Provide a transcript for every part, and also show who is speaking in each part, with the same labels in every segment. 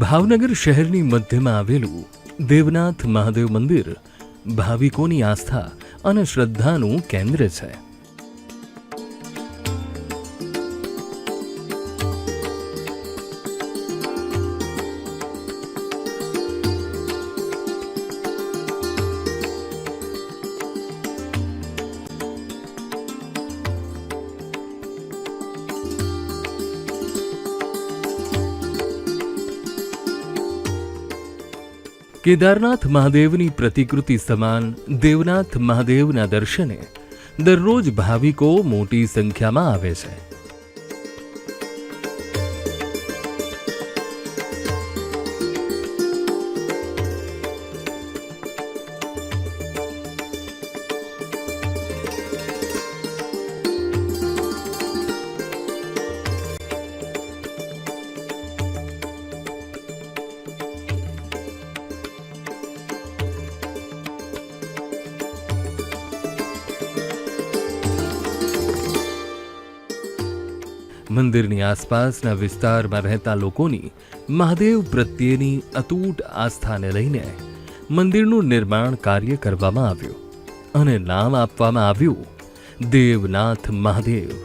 Speaker 1: ભાવનગર શહેરની મધ્યમાં આવેલું દેવનાથ મહાદેવ મંદિર ભાવિકોની આસ્થા અને શ્રદ્ધાનું કેન્દ્ર છે. કેદારનાથ મહાદેવની પ્રતિકૃતિ સમાન દેવનાથ મહાદેવના દર્શને દરરોજ ભાવિકો મોટી સંખ્યામાં આવે છે. મંદિરની આસપાસના વિસ્તારમાં રહેતા લોકોની મહાદેવ પ્રત્યેની અતૂટ આસ્થાને લઈને મંદિરનું નિર્માણ કાર્ય કરવામાં આવ્યું અને નામ આપવામાં આવ્યું દેવનાથ મહાદેવ.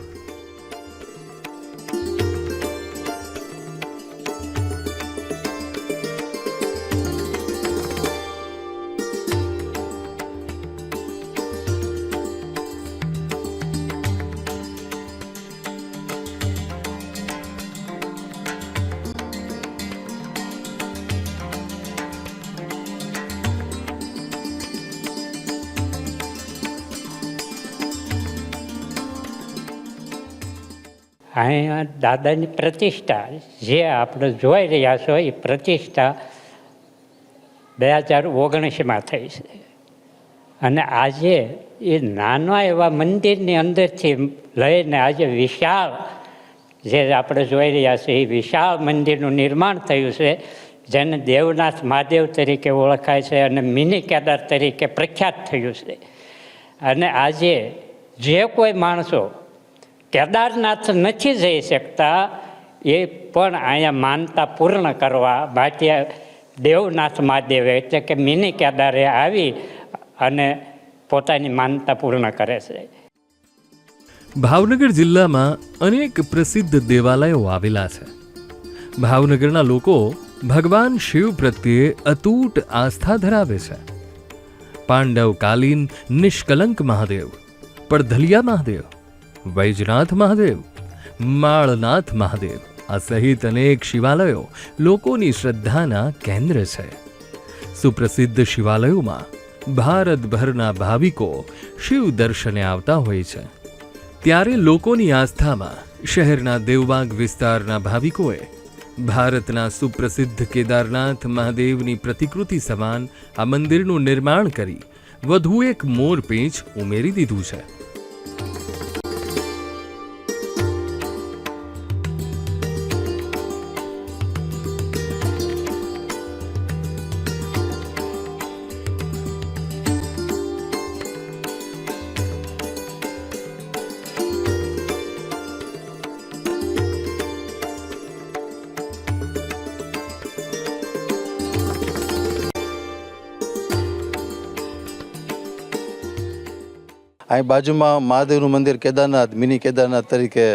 Speaker 2: અહીંયા દાદાની પ્રતિષ્ઠા જે આપણે જોઈ રહ્યા છો એ પ્રતિષ્ઠા 2019માં થઈ છે. અને આજે એ નાના એવા મંદિરની અંદરથી લઈને આજે વિશાળ જે આપણે જોઈ રહ્યા છીએ એ વિશાળ મંદિરનું નિર્માણ થયું છે, જેને દેવનાથ મહાદેવ તરીકે ઓળખાય છે અને મિની કેદાર તરીકે પ્રખ્યાત થયું છે. અને આજે જે કોઈ માણસો કેદારનાથ નથી જઈ શકતા એ પણ અહીંયા માનતા પૂર્ણ કરવા માટે દેવનાથ મહાદેવ એટલે કે મિની કેદારે આવી અને પોતાની માનતા પૂર્ણ કરે છે.
Speaker 1: ભાવનગર જિલ્લામાં અનેક પ્રસિદ્ધ દેવાલયો આવેલા છે. ભાવનગરના લોકો ભગવાન શિવ પ્રત્યે અતૂટ આસ્થા ધરાવે છે. પાંડવકાલીન નિષ્કલંક મહાદેવ, પડધલિયા મહાદેવ, વૈજનાથ મહાદેવ, માળનાથ મહાદેવ આ સહિત અનેક શિવાલયો લોકોની શ્રદ્ધાના કેન્દ્ર છે. સુપ્રસિદ્ધ શિવાલયોમાં ભારતભરના ભાવિકો શિવ દર્શને આવતા હોય છે. ત્યારે લોકોની આસ્થામાં શહેરના દેવબાગ વિસ્તારના ભાવિકોએ ભારતના સુપ્રસિદ્ધ કેદારનાથ મહાદેવની પ્રતિકૃતિ સમાન આ મંદિરનું નિર્માણ કરી વધુ એક મોરપીંછ ઉમેરી દીધું છે.
Speaker 3: અહીં બાજુમાં મહાદેવનું મંદિર કેદારનાથ, મિની કેદારનાથ તરીકે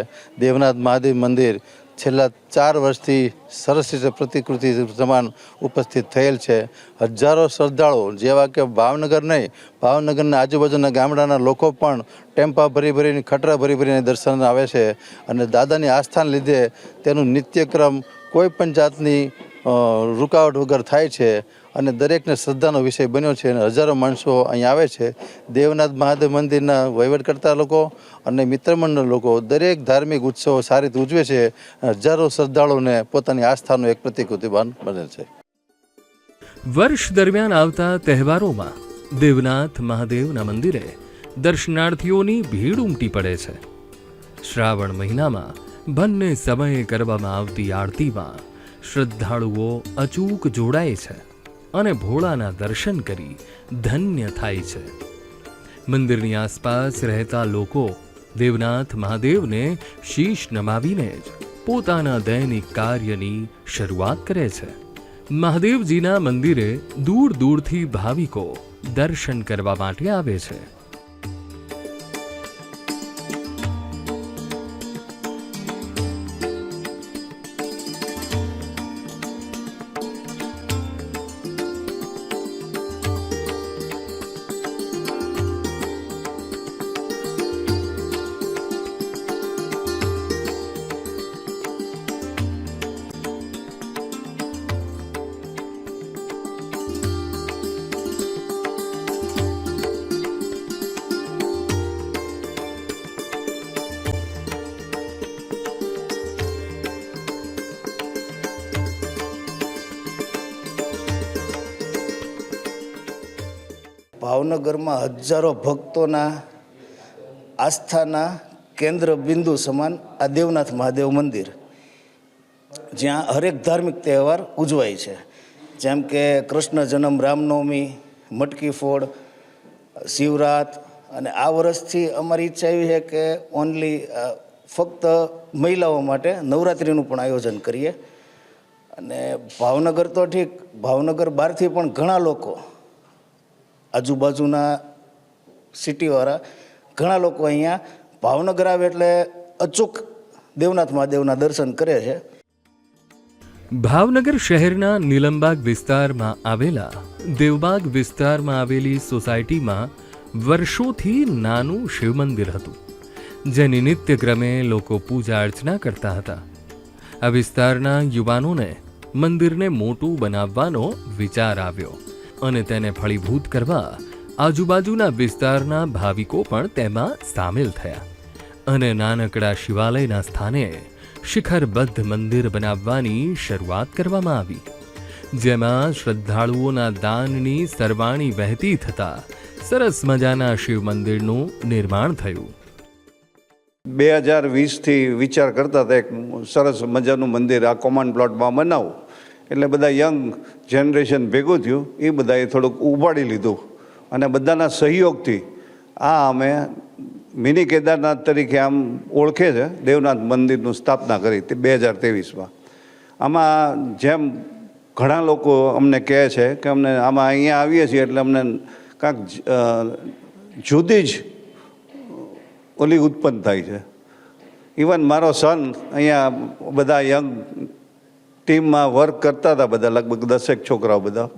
Speaker 3: દેવનાથ મહાદેવ મંદિર છેલ્લા 4 વર્ષથી સરસ રીતે પ્રતિકૃતિ સમાન ઉપસ્થિત થયેલ છે. હજારો શ્રદ્ધાળુઓ જેવા કે ભાવનગર નહીં, ભાવનગરના આજુબાજુના ગામડાના લોકો પણ ટેમ્પા ભરીને ખટરા ભરીને દર્શન આવે છે. અને દાદાની આસ્થાને લીધે તેનું નિત્યક્રમ કોઈ પણ જાતની રૂકાવટ વગર થાય છે અને દરેકને શ્રદ્ધાનો વિષય બન્યો છે. અને હજારો માણસો અહીં આવે છે. દેવનાથ મહાદેવ મંદિરના વહીવટકર્તા લોકો અને મિત્રમંડળ લોકો દરેક ધાર્મિક ઉત્સવો સારી રીતે ઉજવે છે. હજારો શ્રદ્ધાળુઓને પોતાની આસ્થાનું એક પ્રતિકૃતિમાન બનેલ છે.
Speaker 1: વર્ષ દરમિયાન આવતા તહેવારોમાં દેવનાથ મહાદેવના મંદિરે દર્શનાર્થીઓની ભીડ ઉમટી પડે છે. શ્રાવણ મહિનામાં બંને સમયે કરવામાં આવતી આરતીમાં શ્રદ્ધાળુઓ અચૂક જોડાય છે અને ભોળાના દર્શન કરી ધન્ય થાય છે. મંદિરની આસપાસ રહેતા લોકો દેવનાથ મહાદેવને શીશ નમાવીને જ પોતાના દૈનિક કાર્યની શરૂઆત કરે છે. મહાદેવજીના મંદિરે દૂર દૂરથી ભાવિકો દર્શન કરવા માટે આવે છે.
Speaker 4: ભાવનગરમાં હજારો ભક્તોના આસ્થાના કેન્દ્ર બિંદુ સમાન આ દેવનાથ મહાદેવ મંદિર, જ્યાં હરેક ધાર્મિક તહેવાર ઉજવાય છે, જેમ કે કૃષ્ણ જન્મ, રામનવમી, મટકી ફોડ, શિવરાત. અને આ વર્ષથી અમારી ઈચ્છા એવી છે કે ઓનલી ફક્ત મહિલાઓ માટે નવરાત્રિનું પણ આયોજન કરીએ. અને ભાવનગર તો ઠીક, ભાવનગર બહારથી પણ ઘણા લોકો, આજુબાજુના સિટીવાળા ઘણા લોકો અહીંયા ભાવનગર આવે એટલે અચૂક દેવનાથ મહાદેવના દર્શન કરે છે.
Speaker 1: ભાવનગર શહેરના નીલમબાગ વિસ્તારમાં આવેલા દેવબાગ વિસ્તારમાં આવેલી સોસાયટીમાં વર્ષોથી નાનું શિવ મંદિર હતું, જેની નિત્યક્રમે લોકો પૂજા અર્ચના કરતા હતા. આ વિસ્તારના યુવાનોને મંદિરને મોટું બનાવવાનો વિચાર આવ્યો અને તેને ફળીભૂત કરવા આજુબાજુના વિસ્તારના ભાવિકો પણ તેમાં સામેલ થયા અને નાનકડા શિવાલયના સ્થાને શિખરબદ્ધ મંદિર બનાવવાની શરૂઆત કરવામાં આવી, જેમાં શ્રદ્ધાળુઓના દાનની સરવાણી વહેતી થતા સરસ મજાના શિવ મંદિરનું નિર્માણ થયું.
Speaker 5: 2020થી વિચાર કરતા હતા એક સરસ મજાનું મંદિર આ કોમન પ્લોટમાં બનાવવું. એટલે બધા યંગ જનરેશન ભેગું થયું, એ બધાએ થોડુંક ઉપાડી લીધું અને બધાના સહયોગથી આ અમે મિની કેદારનાથ તરીકે આમ ઓળખે છે દેવનાથ મંદિરનું સ્થાપના કરી તે 2023માં. આમાં જેમ ઘણા લોકો અમને કહે છે કે અમને આમાં અહીંયા આવીએ છીએ એટલે અમને કાંઈક જુદી જ ઓલી ઉત્પન્ન થાય છે. ઇવન મારો સન અહીંયા બધા યંગ ટીમમાં વર્ક કરતા હતા, બધા લગભગ 10 છોકરાઓ બધા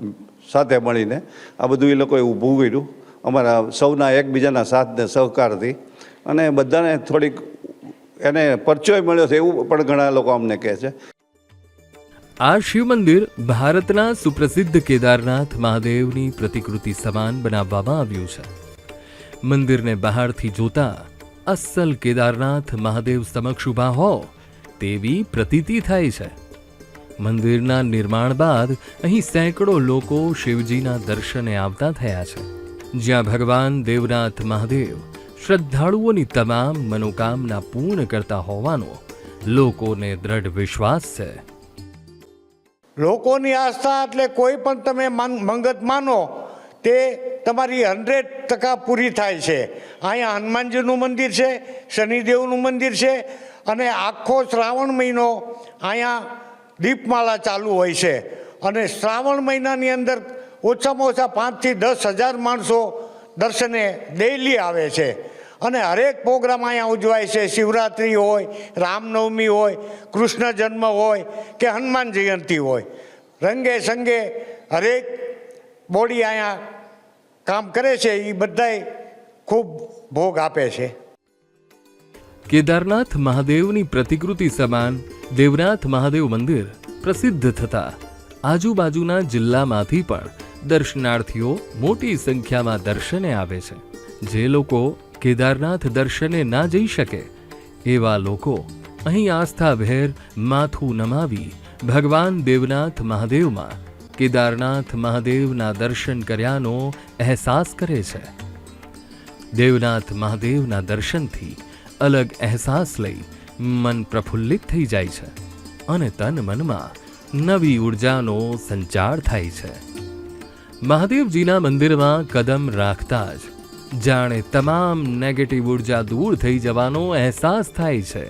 Speaker 5: સાથે મળીને આ બધું એ લોકોએ ઊભું કર્યું અમારા સૌના એકબીજાના સાથને સહકારથી, અને બધાને થોડીક એને પરચય મળ્યો છે એવું પણ ઘણા લોકો અમને કહે છે.
Speaker 1: આ શિવ મંદિર ભારતના સુપ્રસિદ્ધ કેદારનાથ મહાદેવની પ્રતિકૃતિ સમાન બનાવવામાં આવ્યું છે. મંદિરને બહારથી જોતા અસલ કેદારનાથ મહાદેવ સમક્ષ ઊભા હો તેવી પ્રતીતિ થાય છે. મંદિરના નિર્માણ બાદ અહીં સેંકડો લોકો શિવજીના દર્શને આવતા થયા છે, જ્યાં ભગવાન દેવનાથ મહાદેવ શ્રદ્ધાળુઓની તમામ મનોકામના પૂર્ણ કરતા હોવાનો લોકોને દ્રઢ વિશ્વાસ છે.
Speaker 6: લોકોની આસ્થા એટલે કોઈ પણ તમે મંગત માનો તે તમારી 100% પૂરી થાય છે. અહીંયા હનુમાનજીનું મંદિર છે, શનિદેવનું મંદિર છે, અને આખો શ્રાવણ મહિનો અહીંયા દીપમાળા ચાલુ હોય છે. અને શ્રાવણ મહિનાની અંદર ઓછામાં ઓછા 5 થી 10 હજાર માણસો દર્શને ડેઈલી આવે છે. અને હરેક પ્રોગ્રામ અહીંયા ઉજવાય છે. શિવરાત્રિ હોય, રામનવમી હોય, કૃષ્ણ જન્મ હોય કે હનુમાન જયંતિ હોય, રંગે સંગે હરેક બોડી અહીંયા કામ કરે છે. એ બધાય ખૂબ ભોગ આપે છે.
Speaker 1: કેદારનાથ મહાદેવની પ્રતિકૃતિ સમાન દેવનાથ મહાદેવ મંદિર પ્રસિદ્ધ થતા આજુબાજુના જિલ્લામાંથી પણ દર્શનાર્થીઓ મોટી સંખ્યામાં દર્શને આવે છે. જે લોકો કેદારનાથ દર્શને ના જઈ શકે એવા લોકો અહીં આસ્થાભેર માથું નમાવી ભગવાન દેવનાથ મહાદેવમાં કેદારનાથ મહાદેવના દર્શન કર્યાનો અહેસાસ કરે છે. દેવનાથ મહાદેવના દર્શનથી અલગ અહેસાસ લઈ મન પ્રફુલ્લિત થઈ જાય છે અને તન મનમાં નવી ઉર્જાનો સંચાર થાય છે. મહાદેવજીના મંદિરમાં કદમ રાખતા જ જાણે તમામ નેગેટિવ ઉર્જા દૂર થઈ જવાનો અહેસાસ થાય છે.